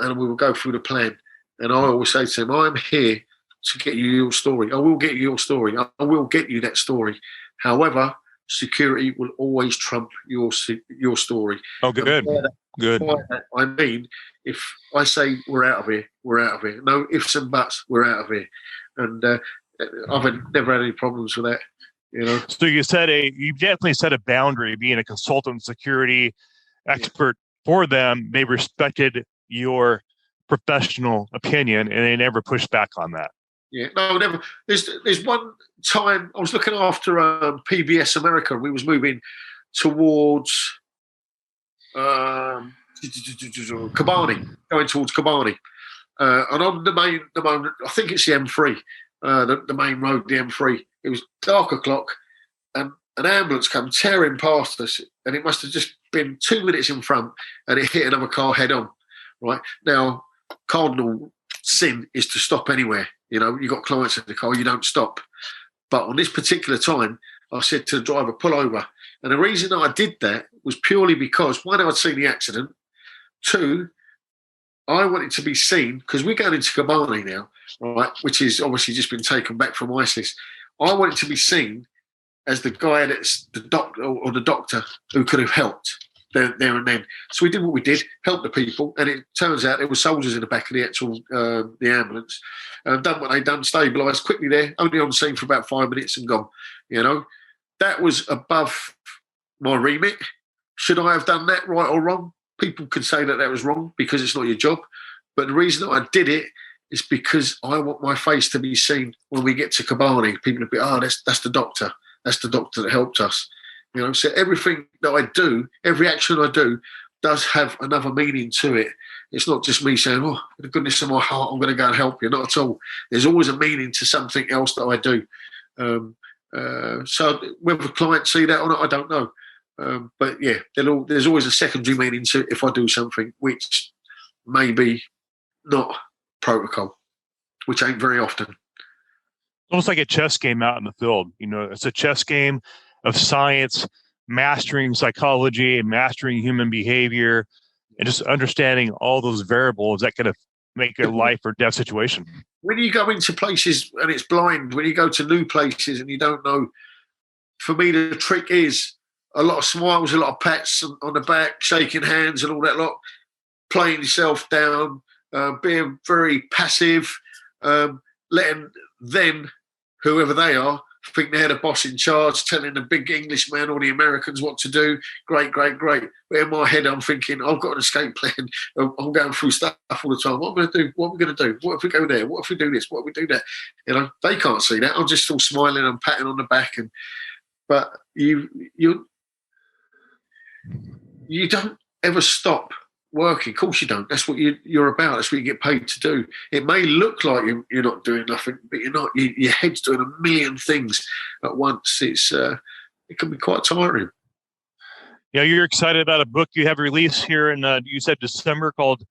and we will go through the plan. And I always say to them, I'm here to get you your story. I will get you your story. I will get you that story. However, security will always trump your story. Oh, good. Good. I mean, if I say we're out of here, we're out of here. No ifs and buts, we're out of here. And I've never had any problems with that. So you definitely set a boundary. Being a consultant security expert for them, they respected your professional opinion and they never pushed back on that. Yeah, no, never. There's one time I was looking after PBS America. We was moving towards Kobani, going towards Kobani, and on the main, I think it's the M3, the main road, the M3. It was dark o'clock, and an ambulance came tearing past us, and it must have just been 2 minutes in front, and it hit another car head on. Right now, cardinal sin is to stop anywhere. You've got clients in the car, you don't stop. But on this particular time, I said to the driver, pull over. And the reason I did that was purely because, one, I'd seen the accident. Two, I wanted to be seen, because we're going into Kobani now, right, which is obviously just been taken back from ISIS. I wanted to be seen as the guy that's the doctor or the doctor who could have helped there and then. So we did what we did, helped the people, and it turns out there were soldiers in the back of the actual the ambulance. Done what they'd done, stabilised quickly there, only on scene for about 5 minutes and gone. That was above my remit. Should I have done that, right or wrong? People could say that was wrong because it's not your job. But the reason that I did it is because I want my face to be seen when we get to Kobani. People will be, that's the doctor. That's the doctor that helped us. So everything that I do, every action I do, does have another meaning to it. It's not just me saying, for the goodness of my heart, I'm going to go and help you. Not at all. There's always a meaning to something else that I do. So whether clients see that or not, I don't know. But yeah, there's always a secondary meaning to it if I do something which may be not protocol, which ain't very often. Almost like a chess game out in the field. It's a chess game of science, mastering psychology and mastering human behavior, and just understanding all those variables that could make a life or death situation. When you go into places and it's blind, when you go to new places and you don't know, for me the trick is a lot of smiles, a lot of pats on the back, shaking hands and all that lot, playing yourself down, being very passive, letting them, whoever they are, think they're the boss in charge, telling the big Englishman or the Americans what to do. Great, great, great. But in my head, I'm thinking, I've got an escape plan. I'm going through stuff all the time. What am I going to do? What are we going to do? What if we go there? What if we do this? What if we do that? They can't see that. I'm just still smiling and patting on the back. But you don't ever stop working. Of course you don't. That's what you're about. That's what you get paid to do. It may look like you're not doing nothing, but you're not. Your head's doing a million things at once. It can be quite tiring. Yeah, you're excited about a book you have released here in, you said December, called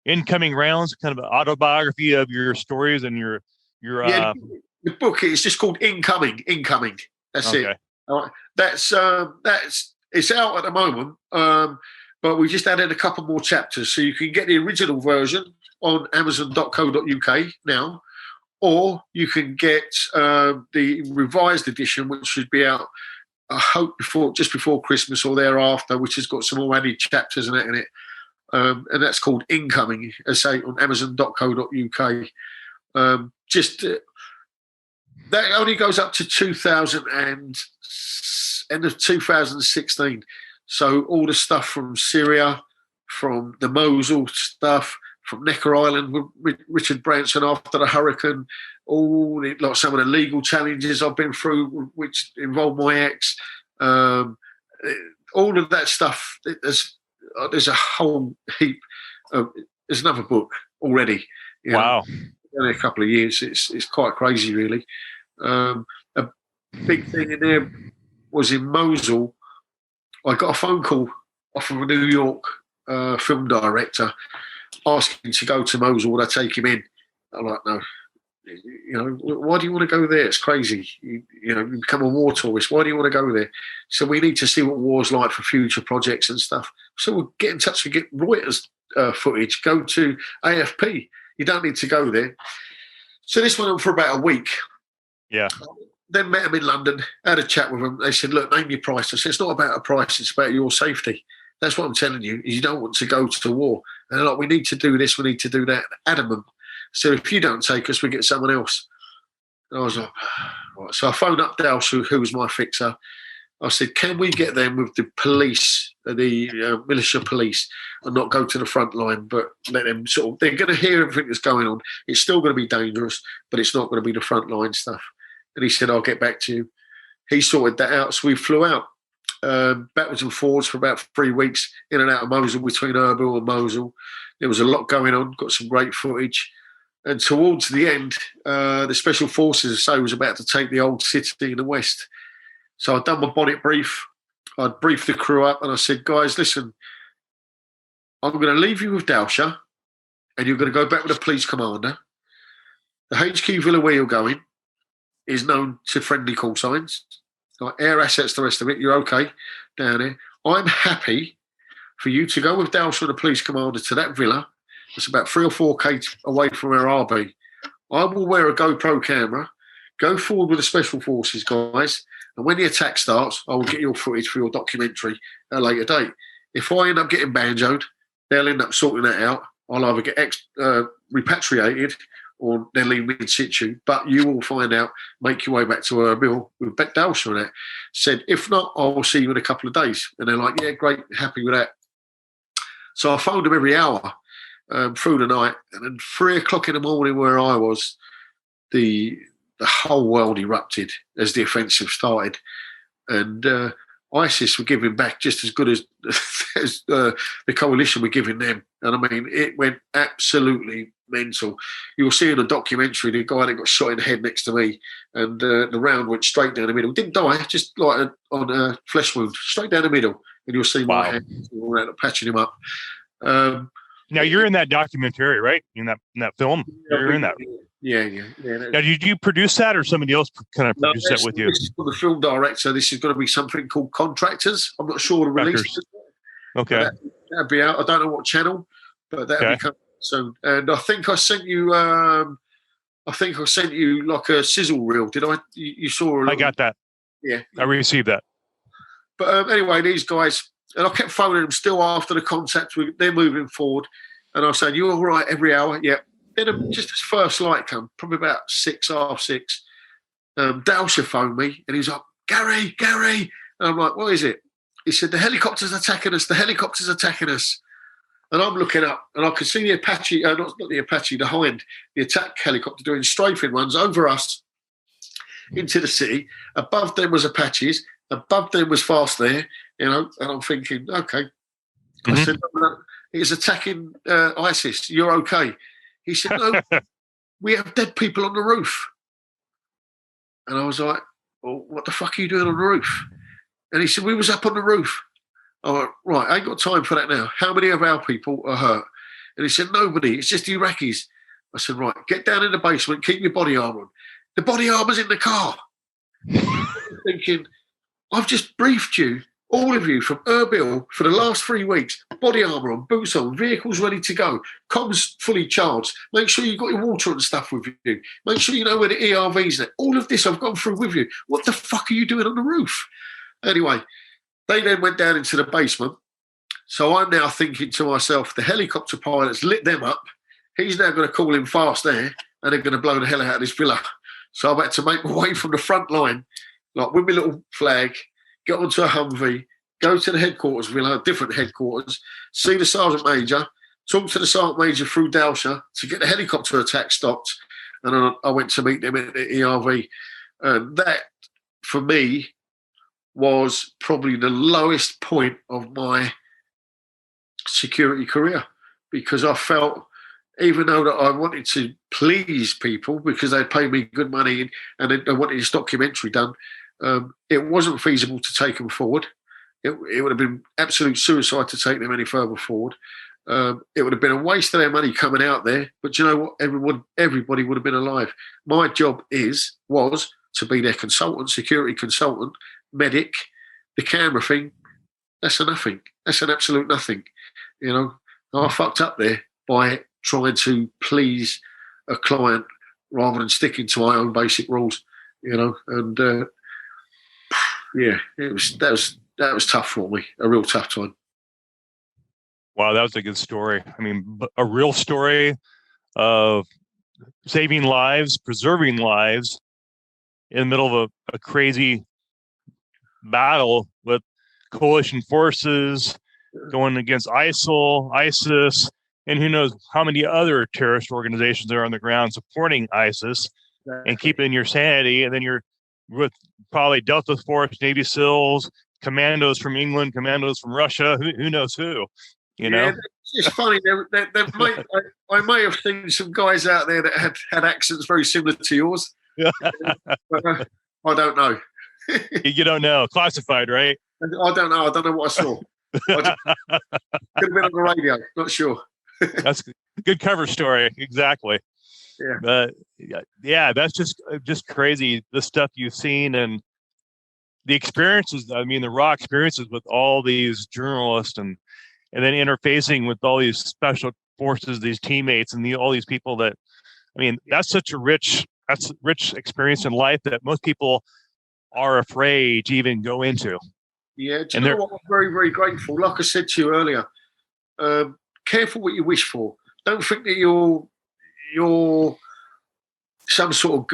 Incoming Rounds, kind of an autobiography of your stories and your the book is just called Incoming. That's okay. It. All right. That's it's out at the moment, but we just added a couple more chapters, so you can get the original version on Amazon.co.uk now, or you can get the revised edition, which should be out, I hope, just before Christmas or thereafter, which has got some more added chapters and that in it, and that's called Incoming, as I say, on Amazon.co.uk. That only goes up to 2000 and end of 2016. So all the stuff from Syria, from the Mosul stuff, from Necker Island with Richard Branson after the hurricane, like some of the legal challenges I've been through, which involve my ex, all of that stuff. There's a whole heap. There's another book already. Wow. In a couple of years, it's quite crazy, really. A big thing in there was in Mosul. I got a phone call off of a New York film director asking to go to Mosul. Would I take him in? I'm like, no. Why do you want to go there? It's crazy. You become a war tourist. Why do you want to go there? So we need to see what war's like for future projects and stuff. So we'll get in touch and get Reuters footage. Go to AFP. You don't need to go there. So this went on for about a week. Yeah. Then met them in London, had a chat with them. They said, look, name your price. I said, it's not about a price, it's about your safety. That's what I'm telling you, is you don't want to go to war. And they're like, we need to do this, we need to do that. Adamant. So if you don't take us, we get someone else. And I was like, right. So I phoned up Dalsh, who was my fixer. I said, can we get them with the police, the militia police, and not go to the front line, but let them they're going to hear everything that's going on. It's still going to be dangerous, but it's not going to be the front line stuff. And he said, I'll get back to you. He sorted that out. So we flew out backwards and forwards for about 3 weeks, in and out of Mosul, between Erbil and Mosul. There was a lot going on, got some great footage. And towards the end, the Special Forces, was about to take the old city in the west. So I'd done my bonnet brief. I'd briefed the crew up and I said, guys, listen, I'm going to leave you with Dalsha and you're going to go back with the police commander. The HQ Villa where you're going is known to friendly call signs, like air assets, the rest of it. You're okay down there. I'm happy for you to go with Dalsha and the police commander to that villa. It's about 3 or 4K away from where I'll be. I will wear a GoPro camera, go forward with the Special Forces guys, and when the attack starts, I will get your footage for your documentary at a later date. If I end up getting banjoed, they'll end up sorting that out. I'll either get repatriated or they'll leave me in situ. But you will find out, make your way back to Erbil with Dalsha and that. Said, if not, I'll see you in a couple of days. And they're like, yeah, great, happy with that. So I phoned them every hour through the night. And then 3 o'clock in the morning where I was, the whole world erupted as the offensive started. And ISIS were giving back just as good as the coalition were giving them. And I mean, it went absolutely mental. You'll see in the documentary the guy that got shot in the head next to me, and the round went straight down the middle. Didn't die, just like on a flesh wound, straight down the middle. And you'll see my hand patching him up. Now you're in that documentary, right? In that film, you're in that. Yeah. Now, did you produce that, or somebody else kind of produced that with you? This is for the film director. This is going to be something called Contractors. I'm not sure the release. Okay. That'd be out. I don't know what channel, but that'll be coming soon. And I think I sent you. Like a sizzle reel. Did I? You saw? I got that. Yeah, I received that. But anyway, these guys, and I kept phoning them still after the contact. They're moving forward, and I was saying, "You all right?" Every hour, yeah. Then just as first light come, probably about 6, half 6, Dalsha phoned me and he was like, Garry. And I'm like, what is it? He said, the helicopter's attacking us. And I'm looking up and I could see the Apache, not the Apache, the Hind, the attack helicopter doing strafing runs over us into the city. Above them was Apaches. Above them was Fast Air, and I'm thinking, okay. Mm-hmm. I said, no, it's attacking ISIS. You're okay. He said, no, we have dead people on the roof. And I was like, well, what the fuck are you doing on the roof? And he said, we was up on the roof. I went, right, I ain't got time for that now. How many of our people are hurt? And he said, nobody, it's just the Iraqis. I said, right, get down in the basement, keep your body armour on. The body armour's in the car. Thinking, I've just briefed you, all of you, from Erbil for the last 3 weeks. Body armour on, boots on, vehicles ready to go, comms fully charged. Make sure you've got your water and stuff with you. Make sure you know where the ERVs are. All of this I've gone through with you. What the fuck are you doing on the roof? Anyway, they then went down into the basement. So I'm now thinking to myself, the helicopter pilot's lit them up. He's now going to call in fast there, and they're going to blow the hell out of this villa. So I've had to make my way from the front line, like with my little flag, get onto a Humvee, go to the headquarters villa, different headquarters, see the Sergeant Major, talk to the Sergeant Major through Dalsha to get the helicopter attack stopped. And then I went to meet them at the ERV. And that, for me, was probably the lowest point of my security career, because I felt, even though that I wanted to please people because they paid me good money and they wanted this documentary done, it wasn't feasible to take them forward. It would have been absolute suicide to take them any further forward. It would have been a waste of their money coming out there. But you know what? Everybody would have been alive. My job was to be their consultant, security consultant, medic, the camera thing. That's a nothing. That's an absolute nothing. You know, I fucked up there by trying to please a client rather than sticking to my own basic rules. You know, and that was tough for me. A real tough time. Wow, that was a good story. I mean, a real story of saving lives, preserving lives in the middle of a crazy battle with coalition forces going against ISIL, ISIS, and who knows how many other terrorist organizations are on the ground supporting ISIS and keeping your sanity. And then you're with probably Delta Force, Navy SEALs, commandos from England, commandos from Russia, who knows who, you know? It's funny. I may have seen some guys out there that had accents very similar to yours. But I don't know. You don't know. Classified, right? I don't know. I don't know what I saw. Could have been on the radio. Not sure. That's a good cover story. Exactly. Yeah. But yeah, that's just crazy. The stuff you've seen and the experiences. I mean, the raw experiences with all these journalists and then interfacing with all these special forces, these teammates, and all these people that. I mean, that's such a rich experience in life that most people are afraid to even go into. Yeah, do you know what? I'm very, very grateful. Like I said to you earlier, careful what you wish for. Don't think that you're some sort of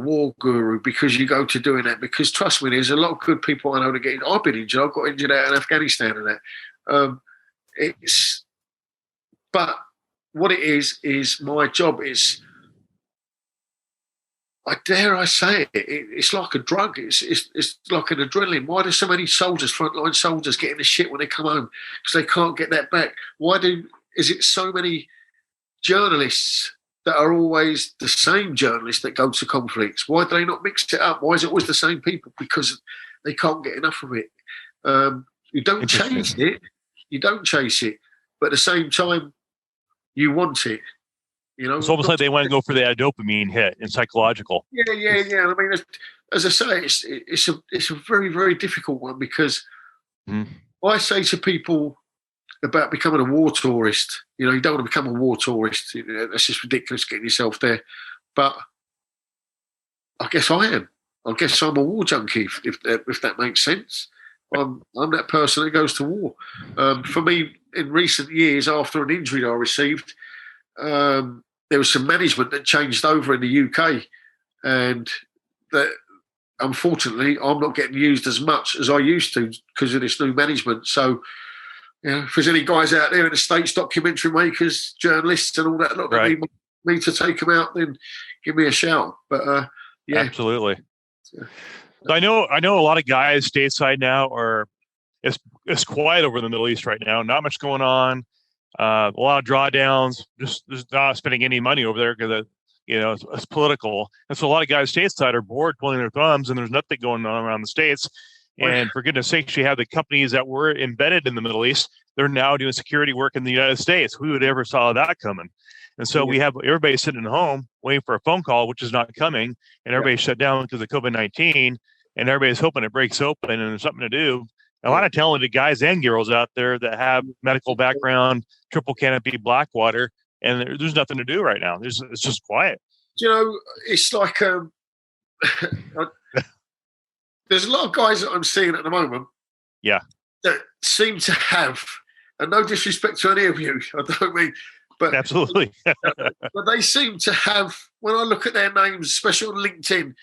war guru, because you go to doing that. Because trust me, there's a lot of good people I know that get. I've been injured. I got injured out in Afghanistan and that. But what it is my job is. Dare I say it? It's like a drug. It's like an adrenaline. Why do so many soldiers, frontline soldiers, get in the shit when they come home because they can't get that back? Is it so many journalists that are always the same journalists that go to conflicts? Why do they not mix it up? Why is it always the same people? Because they can't get enough of it. You don't chase it. You don't chase it, but at the same time, you want it. You know, it's almost like they want to go for that dopamine hit and psychological. Yeah. I mean, as I say, it's a very, very difficult one, because I say to people about becoming a war tourist, you know, you don't want to become a war tourist. That's just ridiculous getting yourself there. But I guess I am. I guess I'm a war junkie, if that makes sense. I'm that person that goes to war. For me, in recent years, after an injury I received, there was some management that changed over in the UK, and that unfortunately I'm not getting used as much as I used to because of this new management. So, you know, if there's any guys out there in the States, documentary makers, journalists, and all that, look, right, need me to take them out, then give me a shout. But yeah, absolutely. Yeah. So I know a lot of guys stateside now it's quiet over in the Middle East right now. Not much going on. A lot of drawdowns, just not spending any money over there because it's political. And so a lot of guys stateside are bored, pulling their thumbs, and there's nothing going on around the States. And for goodness sakes, you have the companies that were embedded in the Middle East. They're now doing security work in the United States. Who would ever saw that coming? And so we have everybody sitting at home waiting for a phone call, which is not coming, and everybody's shut down because of COVID-19. and everybody's hoping it breaks open and there's something to do. A lot of talented guys and girls out there that have medical background, triple canopy, Blackwater, and there's nothing to do right now. It's just quiet. It's like there's a lot of guys that I'm seeing at the moment. Yeah. That seem to have, and no disrespect to any of you, I don't mean, but absolutely. But they seem to have, when I look at their names, especially on LinkedIn,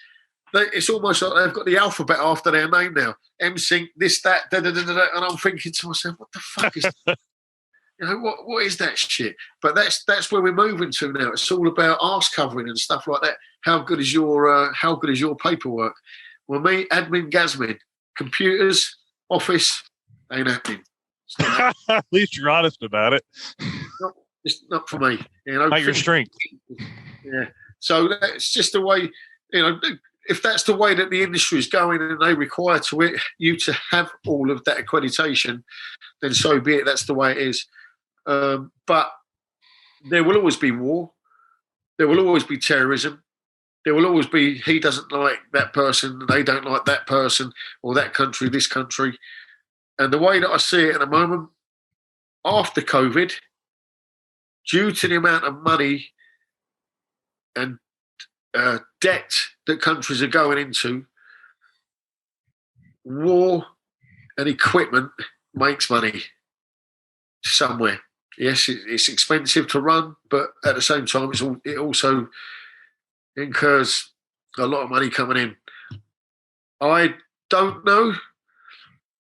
it's almost like they've got the alphabet after their name now. MSync, this, that, da, da, da, da, da, and I'm thinking to myself, what the fuck is that? What is that shit? But that's where we're moving to now. It's all about arse covering and stuff like that. How good is your paperwork? Well, me, admin, gasmin, computers, office, ain't happening. At least you're honest about it. It's not for me. Not your strength. Yeah. So that's just the way, if that's the way that the industry is going and they require you to have all of that accreditation, then so be it. That's the way it is. But there will always be war. There will always be terrorism. There will always be, he doesn't like that person, they don't like that person, or that country, this country. And the way that I see it at the moment, after COVID, due to the amount of money and debt that countries are going into, war and equipment makes money somewhere. Yes, it's expensive to run, but at the same time, it also incurs a lot of money coming in. I don't know,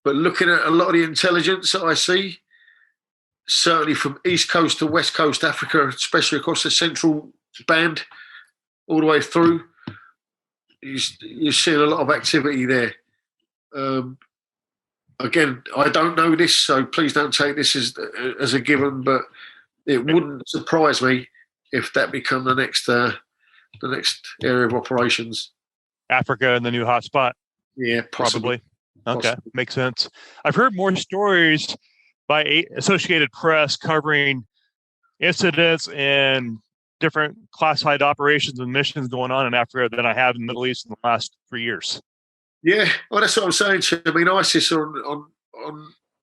but looking at a lot of the intelligence that I see, certainly from East Coast to West Coast Africa, especially across the central band, all the way through, you're seeing a lot of activity there. Again, I don't know this, so please don't take this as a given, but it wouldn't surprise me if that become the next area of operations. Africa and the new hotspot. Yeah, probably. Okay, makes sense. I've heard more stories by Associated Press covering incidents and different classified operations and missions going on in Africa than I have in the Middle East in the last 3 years. Yeah, well, that's what I'm saying to you. I mean, ISIS are on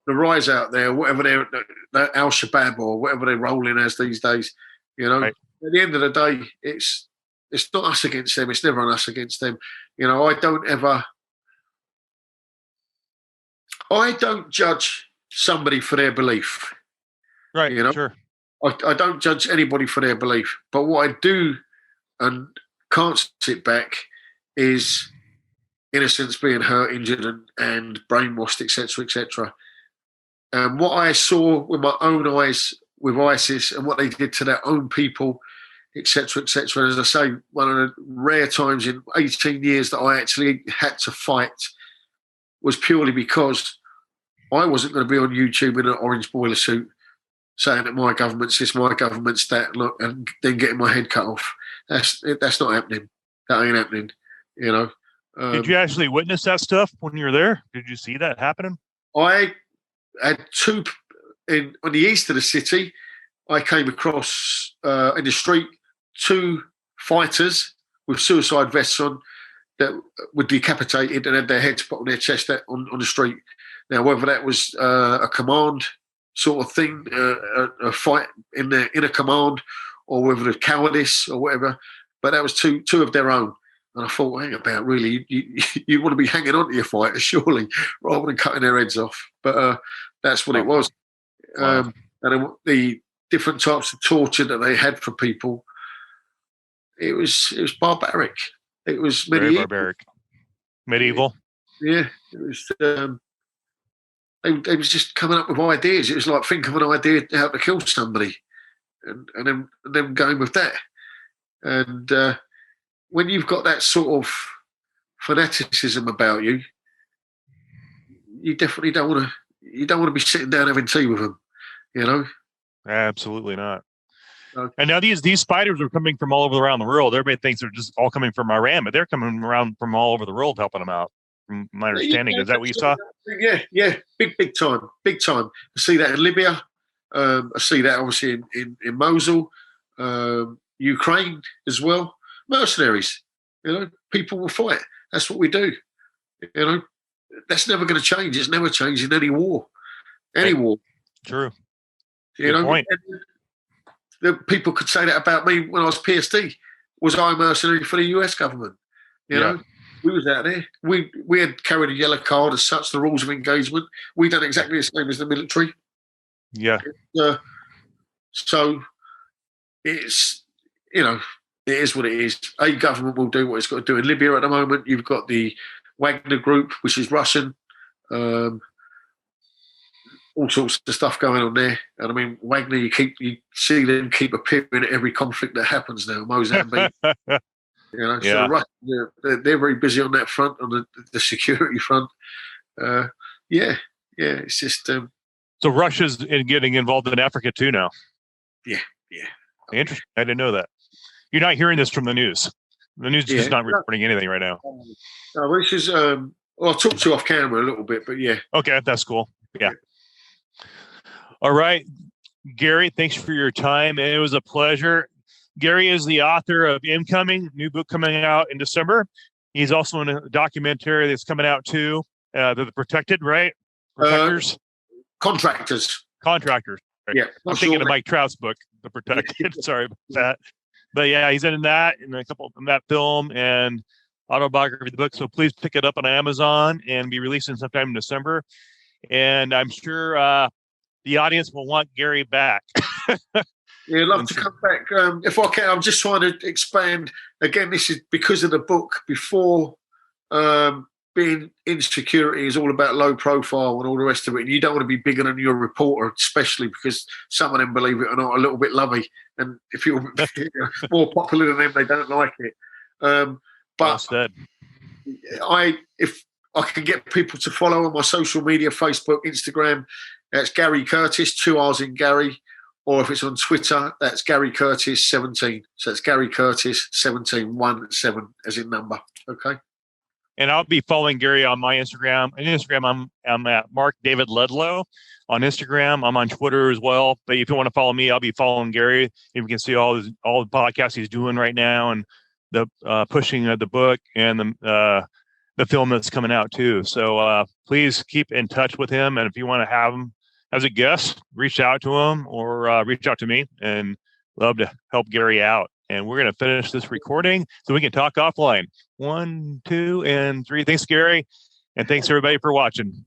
the rise out there, whatever they're AlShabaab or whatever they're rolling as these days. Right. At the end of the day, it's not us against them. It's never on us against them. I don't judge somebody for their belief. Right. Sure. I don't judge anybody for their belief. But what I do and can't sit back is innocents being hurt, injured, and brainwashed, etc., etc. And what I saw with my own eyes with ISIS and what they did to their own people, etc., etc. As I say, one of the rare times in 18 years that I actually had to fight was purely because I wasn't going to be on YouTube in an orange boiler suit saying that my government's this, my government's that, look, and then getting my head cut off. That's not happening. That ain't happening. Did you actually witness that stuff when you were there? Did you see that happening? I had two on the east of the city. I came across in the street 2 fighters with suicide vests on that were decapitated and had their heads put on their chest on the street. Now, whether that was a command sort of thing, a fight in a command, or whether it was cowardice or whatever, but that was two of their own. And I thought, hang about, really, you want to be hanging on to your fighters, surely, rather than cutting their heads off. But that's what it was. Wow. And then the different types of torture that they had for people, it was barbaric. It was medieval. Very barbaric. Medieval. Yeah, it was. They was just coming up with ideas. It was like think of an idea how to kill somebody, and then going with that. And when you've got that sort of fanaticism about you, you definitely don't want to. You don't want to be sitting down having tea with them. Absolutely not. Okay. And now these spiders are coming from all over around the world. Everybody thinks they're just all coming from Iran, but they're coming around from all over the world helping them out. From my understanding, is that what you saw? Yeah, big time. I see that in Libya. I see that obviously in Mosul, Ukraine as well. Mercenaries, people will fight. That's what we do. You know, that's never going to change. It's never changed in any war. Any war. True. You know, point. The people could say that about me when I was PSD. Was I a mercenary for the US government? You know, we was out there. We had carried a yellow card as such, the rules of engagement. We done exactly the same as the military. Yeah. So it's, you know, it is what it is. A government will do what it's got to do. In Libya at the moment, you've got the Wagner Group, which is Russian. All sorts of stuff going on there. And I mean, Wagner, you see them keep appearing at every conflict that happens now. Mozambique. You know, so the Russians, they're very busy on that front, on the security front. It's just. So Russia's getting involved in Africa too now. Yeah. Interesting. I didn't know that. You're not hearing this from the news. The news is just not reporting anything right now. This is. I'll talk to you off camera a little bit, but yeah. Okay, that's cool. Yeah. All right, Garry, thanks for your time. It was a pleasure. Garry is the author of Incoming, new book coming out in December. He's also in a documentary that's coming out too. The Protected, right? Protectors? Contractors. Right? Yeah. I'm thinking of Mike Trout's book, The Protected. Sorry about that. But yeah, he's in that, in a couple in that film and autobiography of the book. So please pick it up on Amazon and be releasing sometime in December. And I'm sure the audience will want Garry back. Yeah, I'd love to come back. If I can, I'm just trying to expand. Again, this is because of the book. Before, being in security is all about low profile and all the rest of it. And you don't want to be bigger than your reporter, especially because some of them, believe it or not, are a little bit lovey. And if you're more popular than them, they don't like it. But if I can get people to follow on my social media, Facebook, Instagram, that's Garry Curtis, 2 R's in Garry. Or if it's on Twitter, that's Garry Curtis 17. So it's Garry Curtis 17, 17 as in number. Okay. And I'll be following Garry on my Instagram. On Instagram, I'm at Mark David Ledlow. On Instagram, I'm on Twitter as well. But if you want to follow me, I'll be following Garry. You can see all the podcasts he's doing right now and the pushing of the book and the film that's coming out too. So please keep in touch with him. And if you want to have him as a guest, reach out to him or reach out to me, and love to help Garry out. And we're going to finish this recording so we can talk offline. 1, 2, and 3. Thanks, Garry. And thanks everybody for watching.